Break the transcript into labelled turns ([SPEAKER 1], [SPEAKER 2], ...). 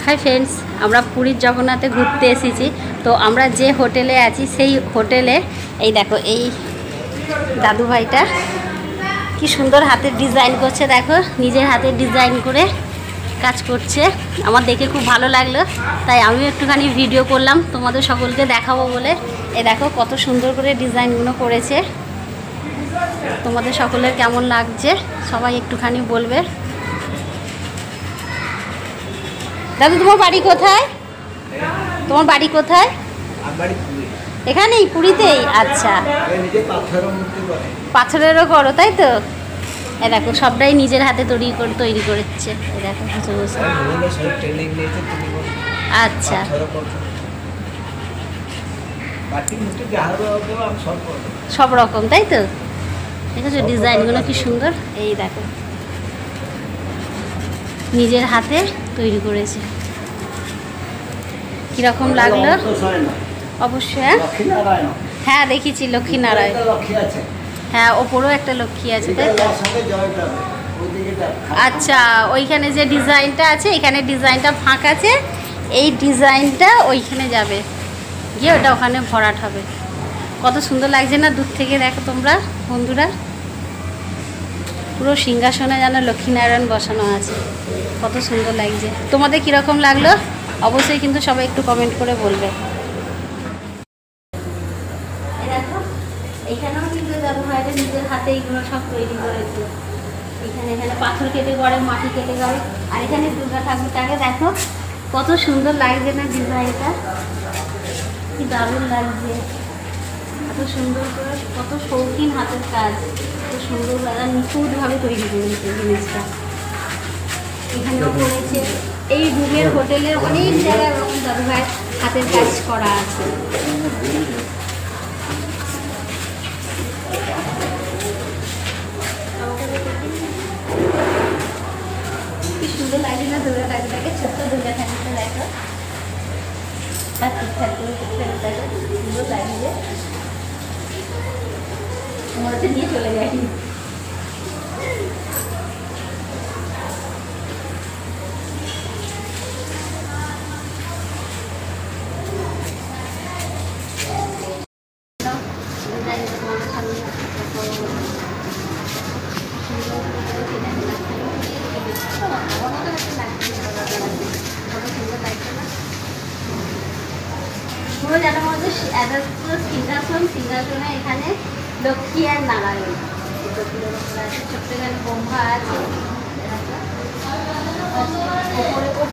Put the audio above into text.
[SPEAKER 1] Hi friends, আমরা পুরীর জগন্নাথে ঘুরতে এসেছি। তো আমরা যে হোটেলে আছি সেই হোটেলে এই দেখো, এই দাদু ভাইটা কি সুন্দর হাতের ডিজাইন করছে। দেখো, নিজের হাতের ডিজাইন করে কাজ করছে। আমার দেখে খুব ভালো লাগলো, তাই আমিও একটুখানি ভিডিও করলাম তোমাদের সকলকে দেখাবো বলে। এই দেখো কত সুন্দর করে ডিজাইনগুলো করেছে। তোমাদের সকলের কেমন লাগছে সবাই একটুখানি বলবে। দাদু, তোমার বাড়ি কোথায়? তোমার বাড়ি কোথায়? এখানেই, পুরীতেই? আচ্ছা, পাথরেরও করো তাই তো? এ দেখো, সবটাই নিজের হাতে তৈরি করেছে। এ দেখো, আচ্ছা, সব রকম তাই তো? দেখেছো ডিজাইনগুলো কি সুন্দর। এই দেখো, নিজের হাতে তৈরি করেছে। কিরকম লাগলো অবশ্যই। হ্যাঁ দেখেছি, লক্ষ্মীনারায়ণ। হ্যাঁ, ওপরেও একটা লক্ষ্মী আছে তাই তো? আচ্ছা, ওইখানে যে ডিজাইনটা আছে, এখানে ডিজাইনটা ফাঁক আছে, এই ডিজাইনটা ওইখানে যাবে গিয়ে ওটা ওখানে ভরাট হবে। কত সুন্দর লাগছে না দূর থেকে? দেখো তোমরা বন্ধুরা, পুরো সিংহাসনে যেন লক্ষ্মীনারায়ণ বসানো আছে। কত সুন্দর লাগছে। তোমাদের কীরকম লাগলো অবশ্যই কিন্তু সবাই একটু কমেন্ট করে বলবে। দেখো, এইখানেও কিন্তু দাদু ভাইটা নিজের হাতে এইগুলো সব তৈরি করেছে। এখানে পাথর কেটে করে, মাটি কেটে করে। আর এখানে দুর্গা ঠাকুরটাকে দেখো কত সুন্দর লাগছে না ডিজাইনটা? কি দারুণ লাগছে। এত সুন্দর করে, কত শৌখিন হাতের কাজ, কত সুন্দর নিখুঁতভাবে তৈরি করেছে জিনিসটা। এখানেও করেছে। এই রুমের হোটেলের অনেক জায়গায় ওরকম দাদু ভাই হাতের কাজ করা আছে। কি সুন্দর লাগে না দুর্গা ঠাকুরটাকে? ছোট্ট দুর্গা ঠাকুরটা দেখো, তার ঠিকঠাক করে সুন্দর লাগছে। মনে হচ্ছে নিয়ে চলে যাই। সিংহাসনে এখানে লক্ষ্মী আর নারায়ণ, ছোট্ট এখানে ব্রহ্মা আছে।